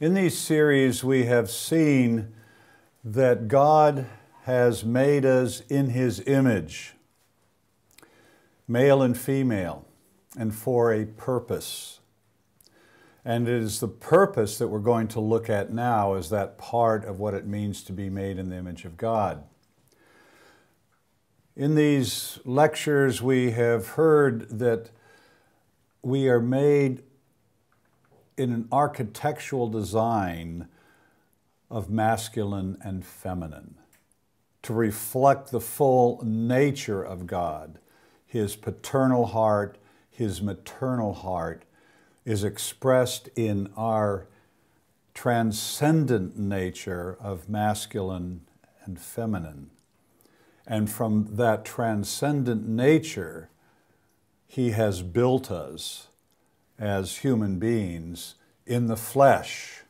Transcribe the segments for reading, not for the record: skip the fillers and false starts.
In these series, we have seen that God has made us in His image, male and female, and for a purpose. And it is the purpose that we're going to look at now as that part of what it means to be made in the image of God. In these lectures, we have heard that we are made in an architectural design of masculine and feminine to reflect the full nature of God. His paternal heart, His maternal heart is expressed in our transcendent nature of masculine and feminine. And from that transcendent nature, He has built us as human beings in the flesh,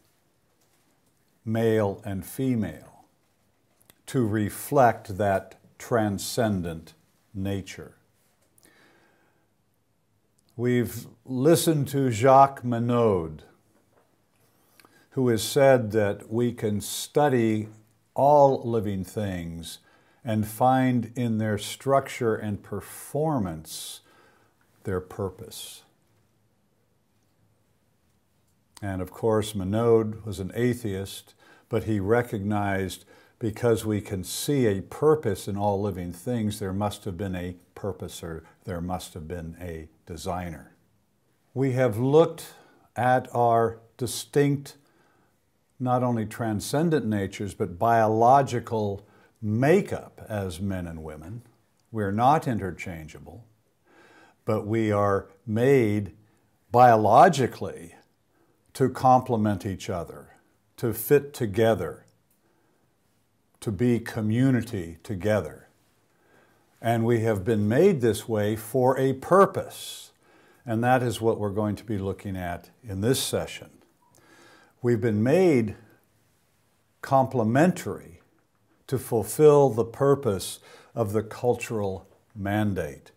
male and female, to reflect that transcendent nature. We've listened to Jacques Monod, who has said that we can study all living things and find in their structure and performance their purpose. And of course, Monod was an atheist, but he recognized because we can see a purpose in all living things, there must have been a purposer, there must have been a designer. We have looked at our distinct, not only transcendent natures, but biological makeup as men and women. We're not interchangeable, but we are made biologically to complement each other, to fit together, to be community together. And we have been made this way for a purpose. And that is what we're going to be looking at in this session. We've been made complementary to fulfill the purpose of the cultural mandate.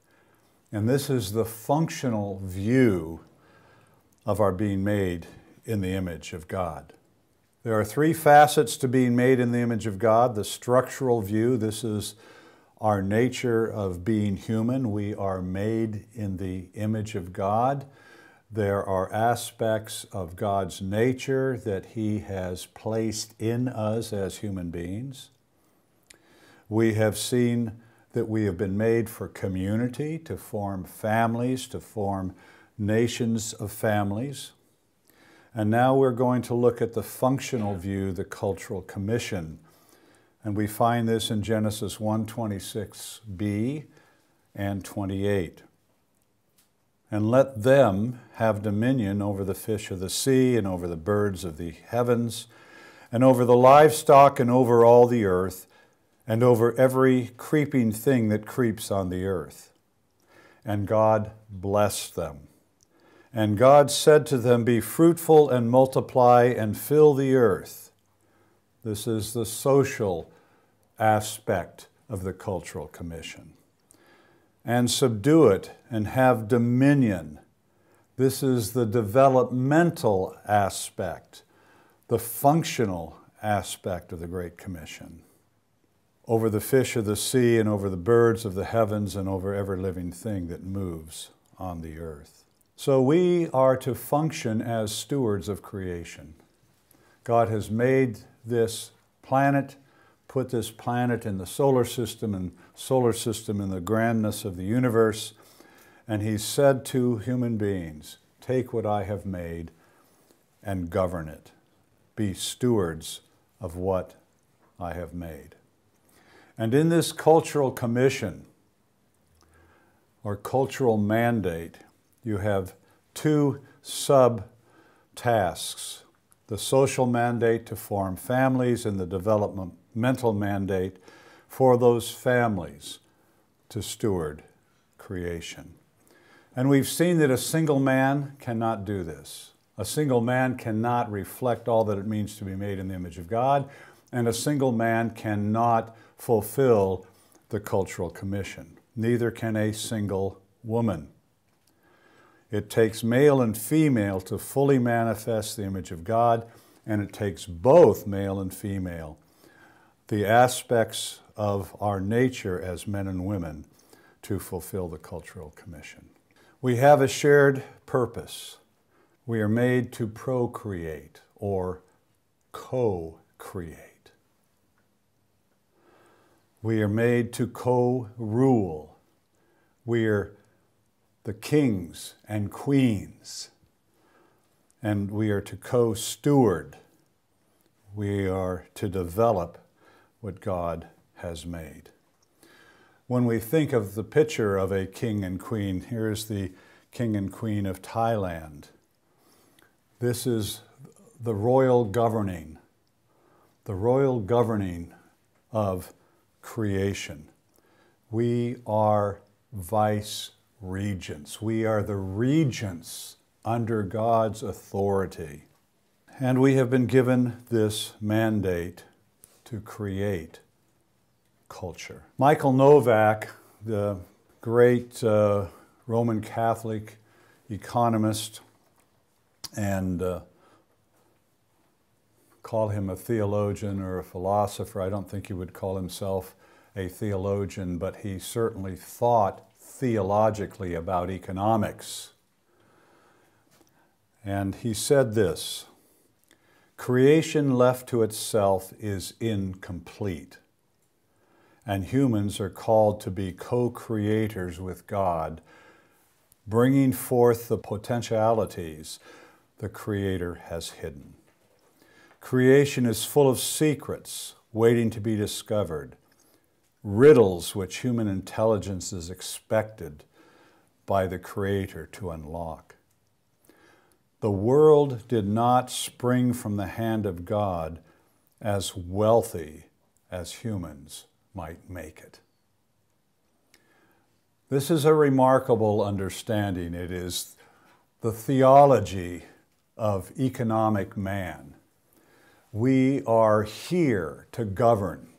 And this is the functional view of our being made in the image of God. There are three facets to being made in the image of God. The structural view, this is our nature of being human. We are made in the image of God. There are aspects of God's nature that He has placed in us as human beings. We have seen that we have been made for community, to form families, to form nations of families. And now we're going to look at the functional view, the cultural commission. And we find this in Genesis 1:26b and 28. And let them have dominion over the fish of the sea, and over the birds of the heavens, and over the livestock, and over all the earth, and over every creeping thing that creeps on the earth. And God blessed them. And God said to them, be fruitful and multiply and fill the earth. This is the social aspect of the cultural commission. And subdue it and have dominion. This is the developmental aspect, the functional aspect of the Great Commission. Over the fish of the sea and over the birds of the heavens and over every living thing that moves on the earth. So we are to function as stewards of creation. God has made this planet, put this planet in the solar system, and solar system in the grandness of the universe, and He said to human beings, take what I have made and govern it. Be stewards of what I have made. And in this cultural commission, or cultural mandate, you have two sub-tasks: the social mandate to form families and the developmental mandate for those families to steward creation. And we've seen that a single man cannot do this. A single man cannot reflect all that it means to be made in the image of God, and a single man cannot fulfill the cultural commission. Neither can a single woman. It takes male and female to fully manifest the image of God, and it takes both male and female, the aspects of our nature as men and women, to fulfill the cultural commission. We have a shared purpose. We are made to procreate or co-create. We are made to co-rule. We are the kings and queens, and we are to co-steward. We are to develop what God has made. When we think of the picture of a king and queen, here's the king and queen of Thailand. This is the royal governing of creation. We are vice-regents. We are the regents under God's authority. And we have been given this mandate to create culture. Michael Novak, the great Roman Catholic economist, and call him a theologian or a philosopher. I don't think he would call himself a theologian, but he certainly thought theologically about economics. And he said this: creation left to itself is incomplete, and humans are called to be co-creators with God, bringing forth the potentialities the Creator has hidden. Creation is full of secrets waiting to be discovered, riddles which human intelligence is expected by the Creator to unlock. The world did not spring from the hand of God as wealthy as humans might make it. This is a remarkable understanding. It is the theology of economic man. We are here to govern.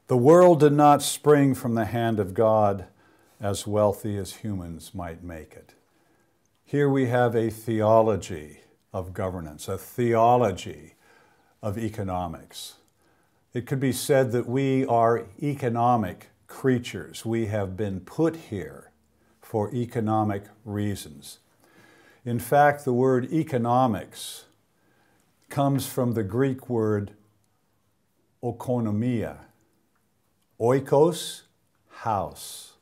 The world did not spring from the hand of God as wealthy as humans might make it. Here we have a theology of governance, a theology of economics. It could be said that we are economic creatures. We have been put here for economic reasons. In fact, the word economics comes from the Greek word oikonomia. Oikos, house.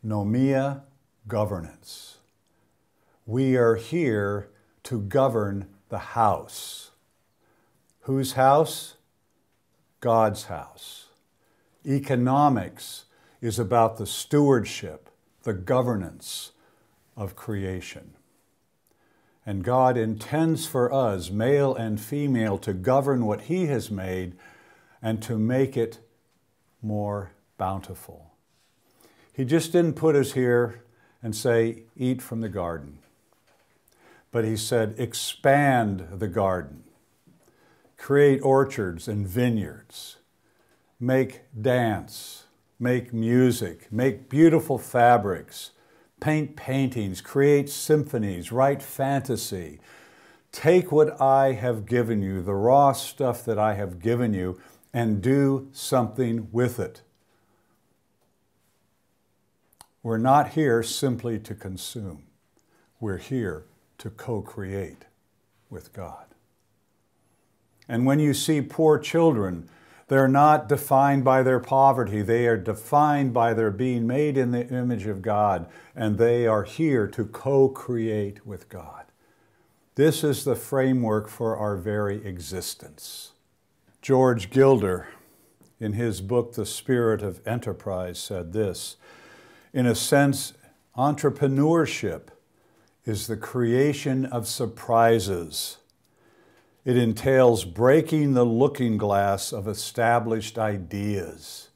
Nomia, governance. We are here to govern the house. Whose house? God's house. Economics is about the stewardship, the governance of creation. And God intends for us, male and female, to govern what He has made and to make it more bountiful. He just didn't put us here and say, eat from the garden. But He said, expand the garden. Create orchards and vineyards. Make dance. Make music. Make beautiful fabrics. Paint paintings. Create symphonies. Write fantasy. Take what I have given you, the raw stuff that I have given you, and do something with it. We're not here simply to consume. We're here to co-create with God. And when you see poor children, they're not defined by their poverty. They are defined by their being made in the image of God, and they are here to co-create with God. This is the framework for our very existence. George Gilder, in his book, The Spirit of Enterprise, said this: in a sense, entrepreneurship is the creation of surprises. It entails breaking the looking glass of established ideas.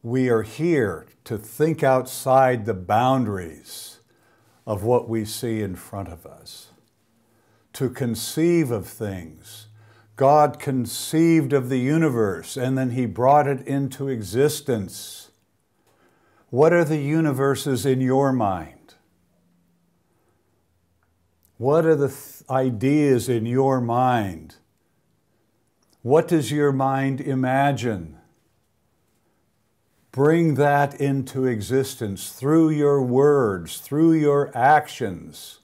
We are here to think outside the boundaries of what we see in front of us, to conceive of things. God conceived of the universe, and then He brought it into existence. What are the universes in your mind? What are the ideas in your mind? What does your mind imagine? Bring that into existence through your words, through your actions,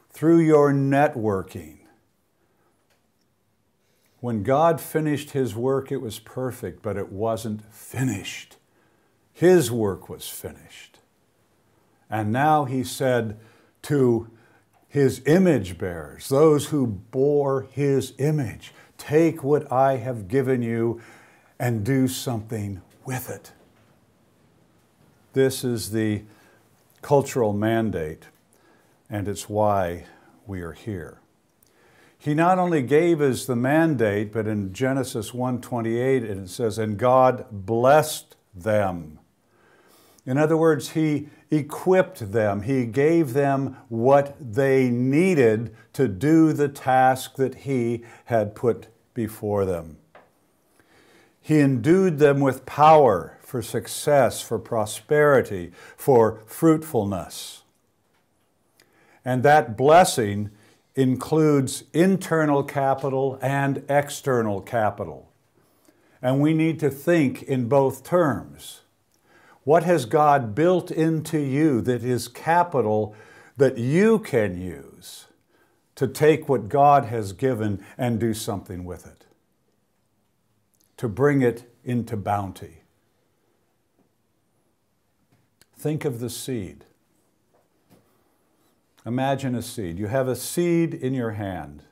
through your networking. When God finished His work, it was perfect, but it wasn't finished. His work was finished. And now He said to His image bearers, those who bore His image, take what I have given you and do something with it. This is the cultural mandate, and it's why we are here. He not only gave us the mandate, but in Genesis 1:28, it says, and God blessed them. In other words, He equipped them. He gave them what they needed to do the task that He had put before them. He endued them with power for success, for prosperity, for fruitfulness. And that blessing includes internal capital and external capital. And we need to think in both terms. What has God built into you that is capital that you can use to take what God has given and do something with it? To bring it into bounty. Think of the seed. Imagine a seed. You have a seed in your hand.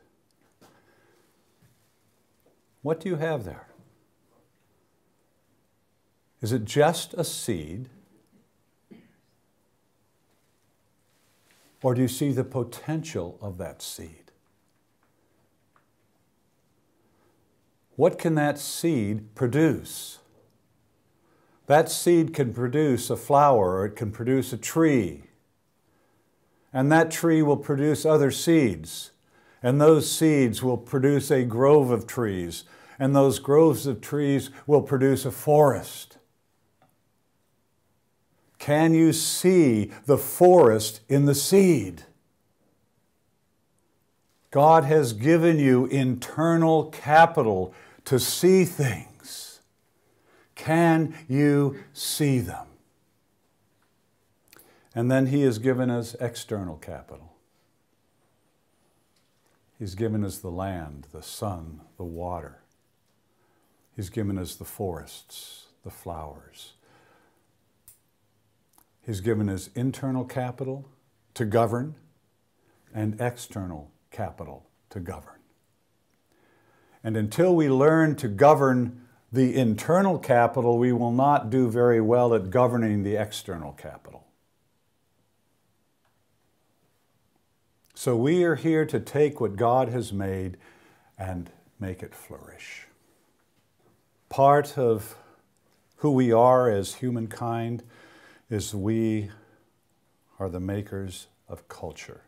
What do you have there? Is it just a seed? Or do you see the potential of that seed? What can that seed produce? That seed can produce a flower, or it can produce a tree. And that tree will produce other seeds. And those seeds will produce a grove of trees. And those groves of trees will produce a forest. Can you see the forest in the seed? God has given you internal capital to see things. Can you see them? And then He has given us external capital. He's given us the land, the sun, the water. He's given us the forests, the flowers. He's given us internal capital to govern and external capital to govern. And until we learn to govern the internal capital, we will not do very well at governing the external capital. So we are here to take what God has made and make it flourish. Part of who we are as humankind is we are the makers of culture.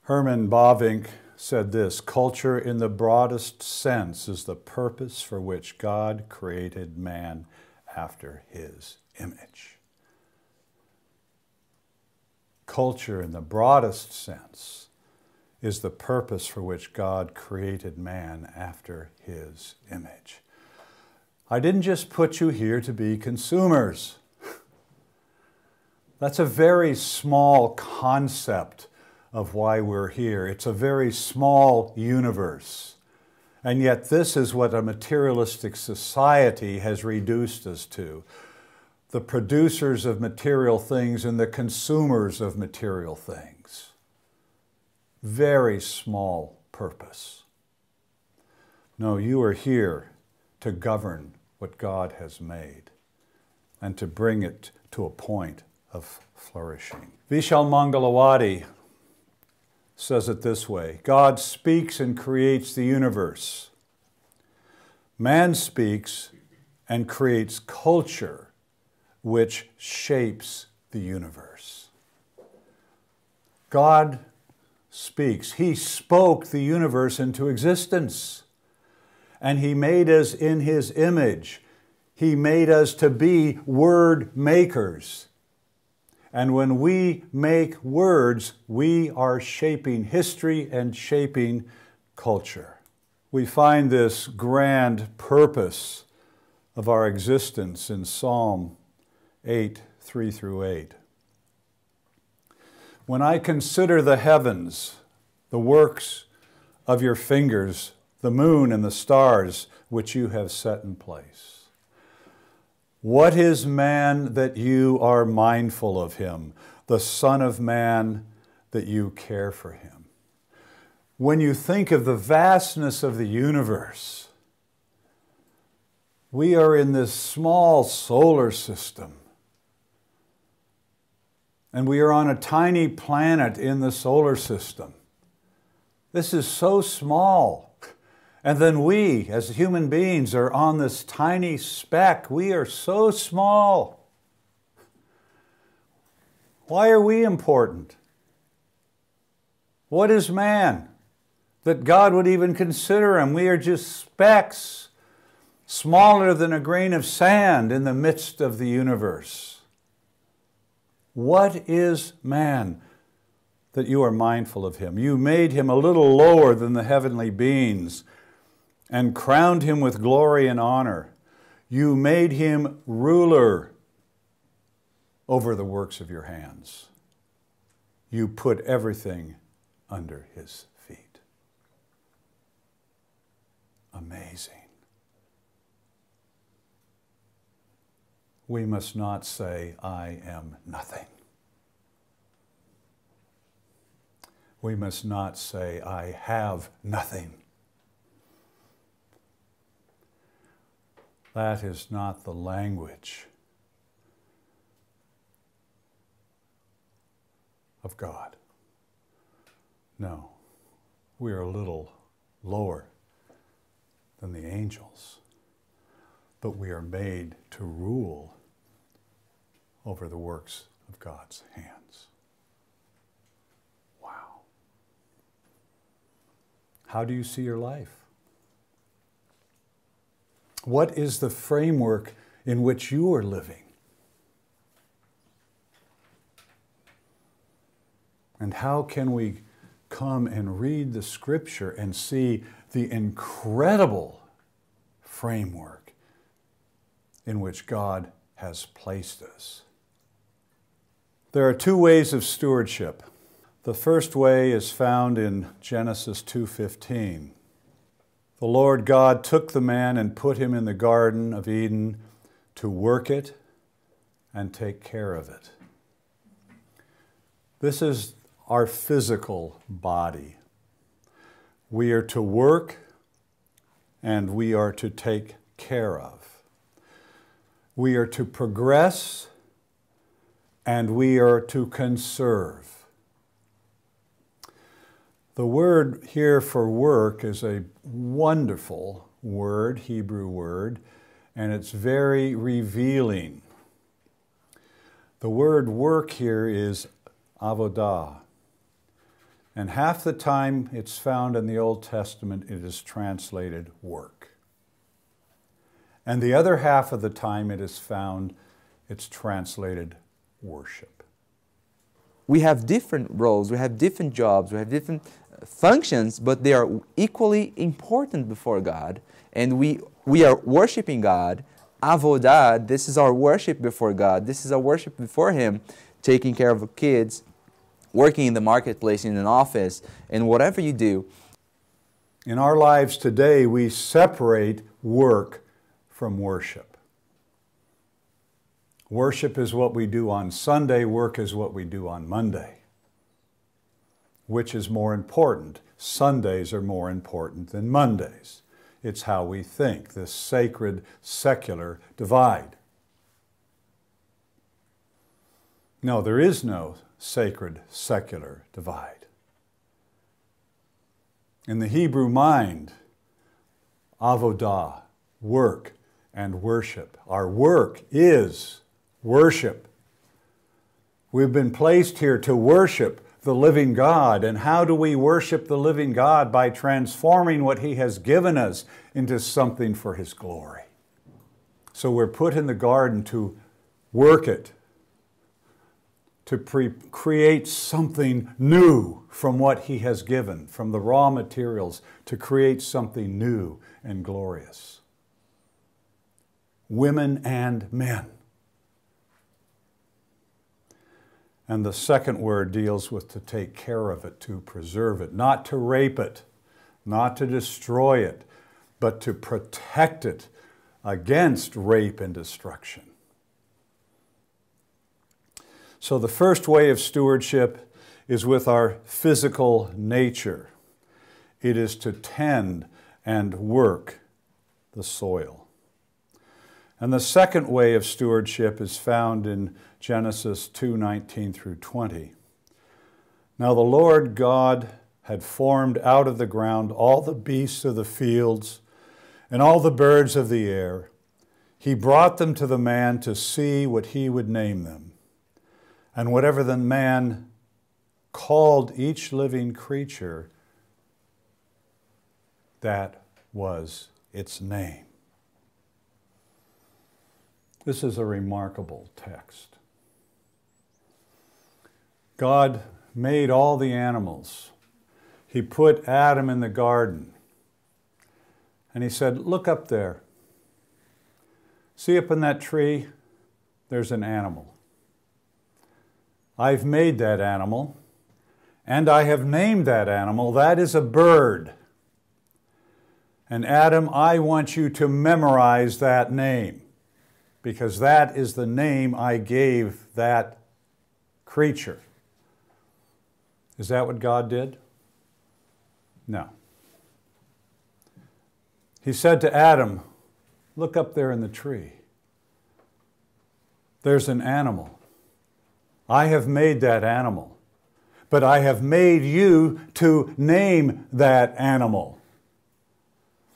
Herman Bavinck said this, culture in the broadest sense is the purpose for which God created man after His image. Culture in the broadest sense is the purpose for which God created man after His image. I didn't just put you here to be consumers. That's a very small concept of why we're here. It's a very small universe. And yet this is what a materialistic society has reduced us to. The producers of material things and the consumers of material things. Very small purpose. No, you are here to govern what God has made and to bring it to a point of flourishing. Vishal Mangalawadi says it this way, God speaks and creates the universe. Man speaks and creates culture, which shapes the universe. God speaks. He spoke the universe into existence. And He made us in His image. He made us to be word makers. And when we make words, we are shaping history and shaping culture. We find this grand purpose of our existence in Psalm 8, 3 through 8. When I consider the heavens, the works of your fingers, the moon and the stars which you have set in place. What is man that you are mindful of him, the Son of Man that you care for him? When you think of the vastness of the universe, we are in this small solar system, and we are on a tiny planet in the solar system. This is so small. And then we, as human beings, are on this tiny speck. We are so small. Why are we important? What is man that God would even consider him? We are just specks, smaller than a grain of sand in the midst of the universe. What is man that you are mindful of him? You made him a little lower than the heavenly beings and crowned him with glory and honor. You made him ruler over the works of your hands. You put everything under his feet. Amazing. We must not say, I am nothing. We must not say, I have nothing. That is not the language of God. No, we are a little lower than the angels, but we are made to rule over the works of God's hands. Wow. How do you see your life? What is the framework in which you are living? And how can we come and read the Scripture and see the incredible framework in which God has placed us? There are two ways of stewardship. The first way is found in Genesis 2:15. The Lord God took the man and put him in the Garden of Eden to work it and take care of it. This is our physical body. We are to work and we are to take care of. We are to progress and we are to conserve. The word here for work is a wonderful word, Hebrew word, and it's very revealing. The word work here is avodah, and half the time it's found in the Old Testament it is translated work. And the other half of the time it's translated worship. We have different roles, we have different jobs, we have different functions, but they are equally important before God. And we are worshiping God. Avodah, this is our worship before God. This is our worship before Him, taking care of the kids, working in the marketplace, in an office, and whatever you do. In our lives today, we separate work from worship. Worship is what we do on Sunday, work is what we do on Monday. Which is more important? Sundays are more important than Mondays. It's how we think, this sacred, secular divide. No, there is no sacred, secular divide. In the Hebrew mind, avodah, work, and worship. Our work is worship. We've been placed here to worship the living God. And how do we worship the living God? By transforming what He has given us into something for His glory. So we're put in the garden to work it, to create something new from what He has given, from the raw materials, to create something new and glorious. Women and men. And the second word deals with to take care of it, to preserve it, not to rape it, not to destroy it, but to protect it against rape and destruction. So the first way of stewardship is with our physical nature. It is to tend and work the soil. And the second way of stewardship is found in Genesis 2:19 through 20. Now the Lord God had formed out of the ground all the beasts of the fields and all the birds of the air. He brought them to the man to see what he would name them. And whatever the man called each living creature, that was its name. This is a remarkable text. God made all the animals. He put Adam in the garden. And He said, look up there. See up in that tree? There's an animal. I've made that animal, and I have named that animal. That is a bird. And Adam, I want you to memorize that name, because that is the name I gave that creature. Is that what God did? No. He said to Adam, look up there in the tree. There's an animal. I have made that animal, but I have made you to name that animal.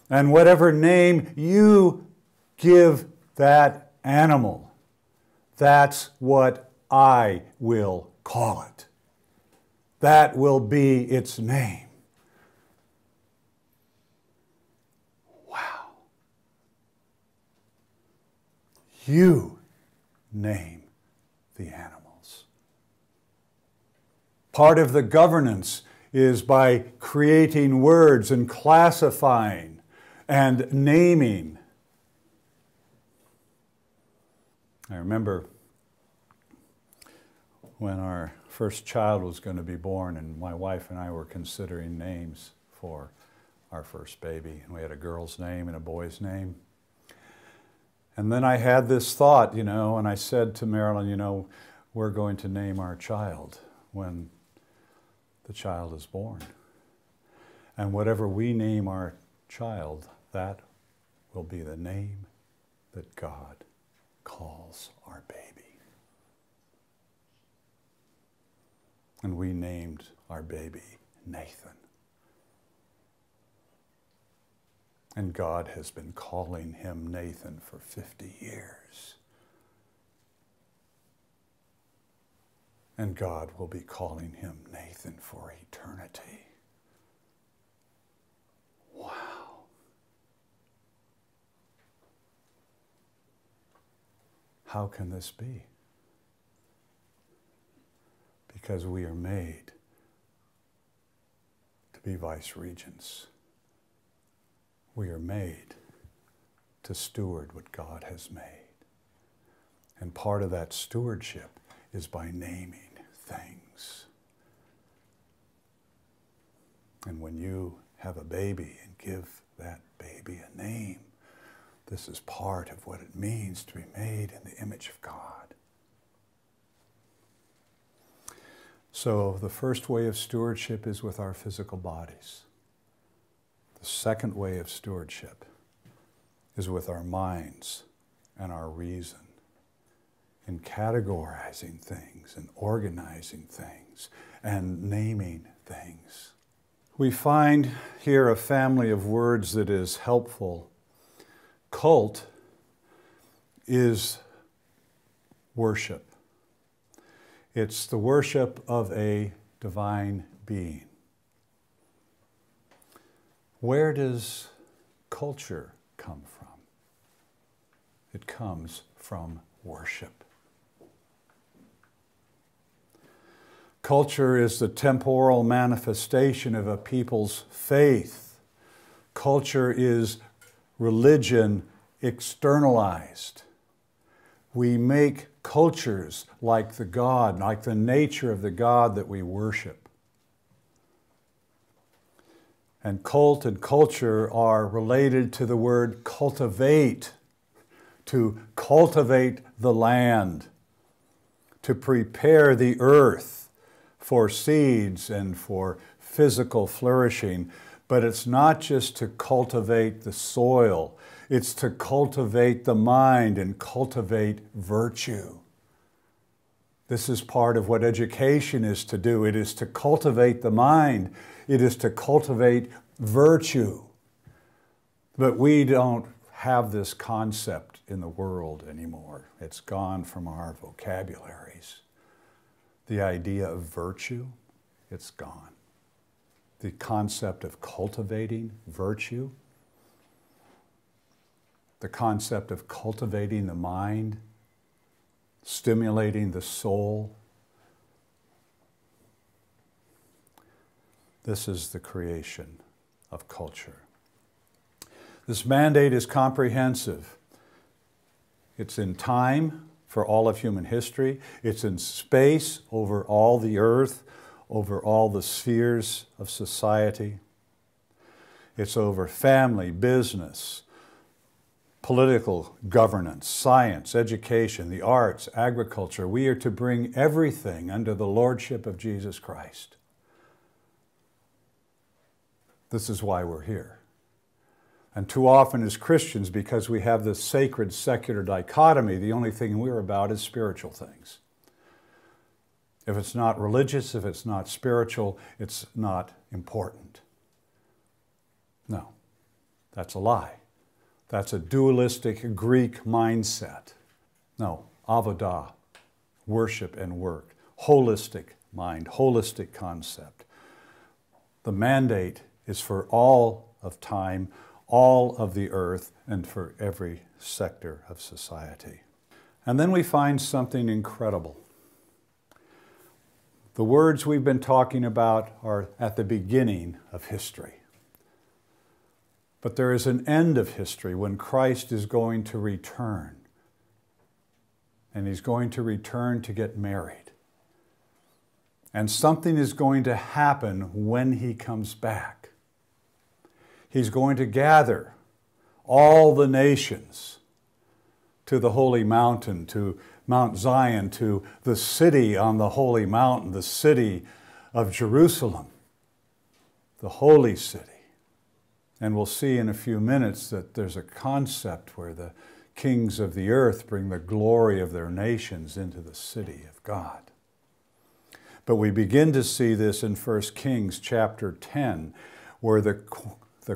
And whatever name you give that animal, that's what I will call it. That will be its name. Wow. You name the animals. Part of the governance is by creating words and classifying and naming. I remember when our first child was going to be born, and my wife and I were considering names for our first baby. And we had a girl's name and a boy's name. And then I had this thought, and I said to Marilyn, we're going to name our child when the child is born. And whatever we name our child, that will be the name that God calls our baby. And we named our baby Nathan. And God has been calling him Nathan for 50 years. And God will be calling him Nathan for eternity. Wow. How can this be? Because we are made to be vice-regents. We are made to steward what God has made. And part of that stewardship is by naming things. And when you have a baby and give that baby a name, this is part of what it means to be made in the image of God. So the first way of stewardship is with our physical bodies. The second way of stewardship is with our minds and our reason, in categorizing things and organizing things and naming things. We find here a family of words that is helpful. Cult is worship. It's the worship of a divine being. Where does culture come from? It comes from worship. Culture is the temporal manifestation of a people's faith. Culture is religion externalized. We make cultures like the God, like the nature of the God that we worship. And cult and culture are related to the word cultivate, to cultivate the land, to prepare the earth for seeds and for physical flourishing. But it's not just to cultivate the soil, it's to cultivate the mind and cultivate virtue. This is part of what education is to do. It is to cultivate the mind. It is to cultivate virtue. But we don't have this concept in the world anymore. It's gone from our vocabularies. The idea of virtue, it's gone. The concept of cultivating virtue, the concept of cultivating the mind, stimulating the soul. This is the creation of culture. This mandate is comprehensive. It's in time for all of human history. It's in space over all the earth, over all the spheres of society. It's over family, business, political governance, science, education, the arts, agriculture. We are to bring everything under the lordship of Jesus Christ. This is why we're here. And too often as Christians, because we have this sacred secular dichotomy, the only thing we're about is spiritual things. If it's not religious, if it's not spiritual, it's not important. No, that's a lie. That's a dualistic Greek mindset. No, avodah, worship and work, holistic mind, holistic concept. The mandate is for all of time, all of the earth, and for every sector of society. And then we find something incredible. The words we've been talking about are at the beginning of history. But there is an end of history when Christ is going to return. And He's going to return to get married. And something is going to happen when He comes back. He's going to gather all the nations to the holy mountain, to Mount Zion, to the city on the holy mountain, the city of Jerusalem, the holy city. And we'll see in a few minutes that there's a concept where the kings of the earth bring the glory of their nations into the city of God. But we begin to see this in 1 Kings chapter 10, where the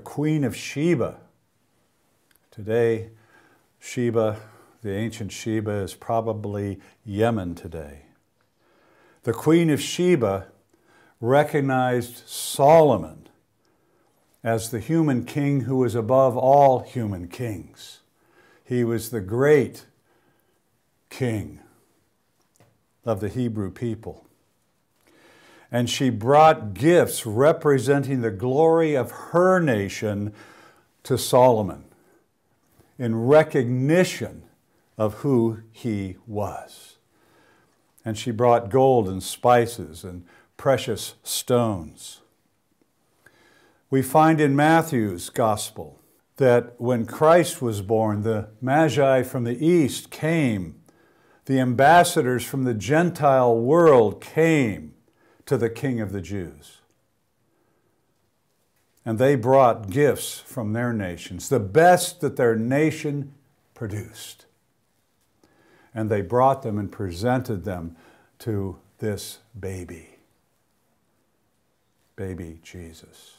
Queen of Sheba, today Sheba, the ancient Sheba, is probably Yemen today. The Queen of Sheba recognized Solomon as the human king who was above all human kings. He was the great king of the Hebrew people. And she brought gifts representing the glory of her nation to Solomon in recognition of who he was. And she brought gold and spices and precious stones. We find in Matthew's gospel that when Christ was born, the Magi from the east came, the ambassadors from the Gentile world came to the King of the Jews. And they brought gifts from their nations, the best that their nation produced. And they brought them and presented them to this baby Jesus.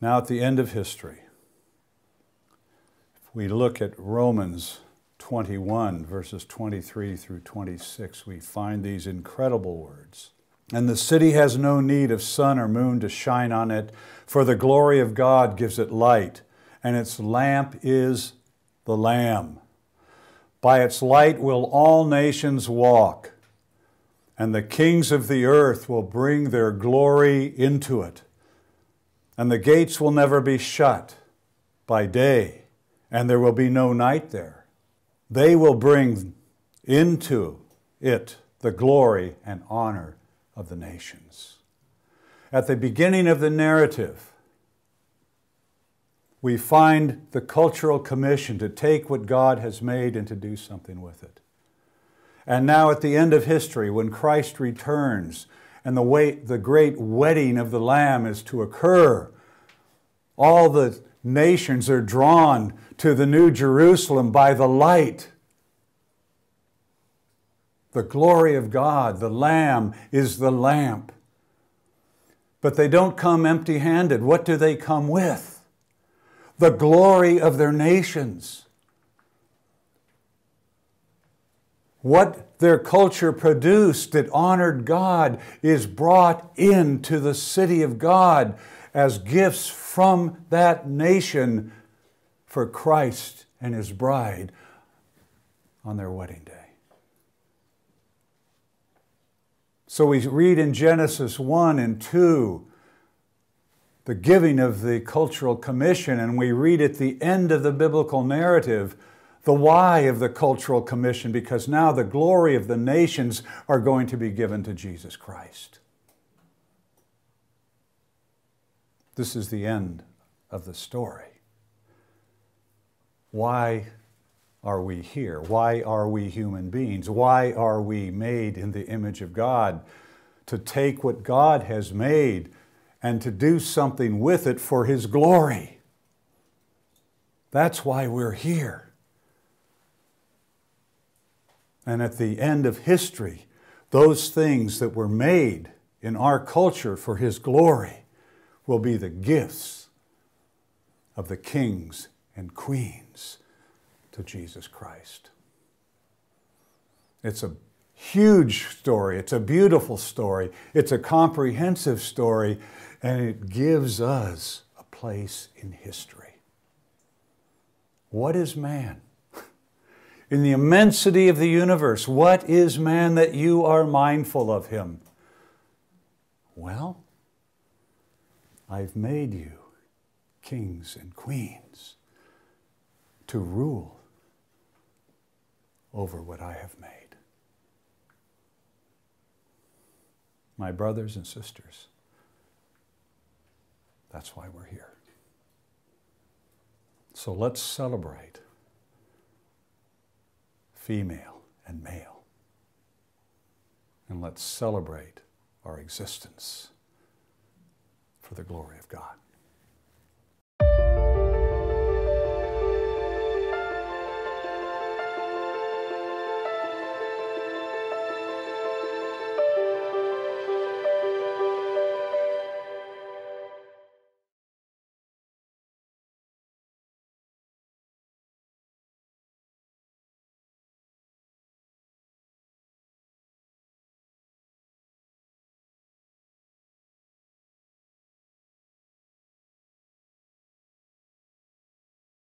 Now at the end of history, if we look at Romans 21, verses 23 through 26, we find these incredible words. And the city has no need of sun or moon to shine on it, for the glory of God gives it light, and its lamp is the Lamb. By its light will all nations walk, and the kings of the earth will bring their glory into it. And the gates will never be shut by day, and there will be no night there. They will bring into it the glory and honor of the nations. At the beginning of the narrative, we find the cultural commission to take what God has made and to do something with it. And now at the end of history, when Christ returns and the great wedding of the Lamb is to occur, all the nations are drawn to the New Jerusalem by the light. The glory of God, the Lamb, is the lamp. But they don't come empty-handed. What do they come with? The glory of their nations. What their culture produced that honored God is brought into the city of God as gifts from that nation for Christ and His bride on their wedding day. So we read in Genesis 1 and 2 the giving of the cultural commission, and we read at the end of the biblical narrative the why of the cultural commission, because now the glory of the nations are going to be given to Jesus Christ. This is the end of the story. Why are we here? Why are we human beings? Why are we made in the image of God? To take what God has made and to do something with it for His glory. That's why we're here. And at the end of history, those things that were made in our culture for His glory will be the gifts of the kings and queens to Jesus Christ. It's a huge story. It's a beautiful story. It's a comprehensive story, and it gives us a place in history. What is man? In the immensity of the universe, what is man that you are mindful of him? Well, I've made you kings and queens to rule over what I have made. My brothers and sisters, that's why we're here. So let's celebrate female and male. And let's celebrate our existence for the glory of God.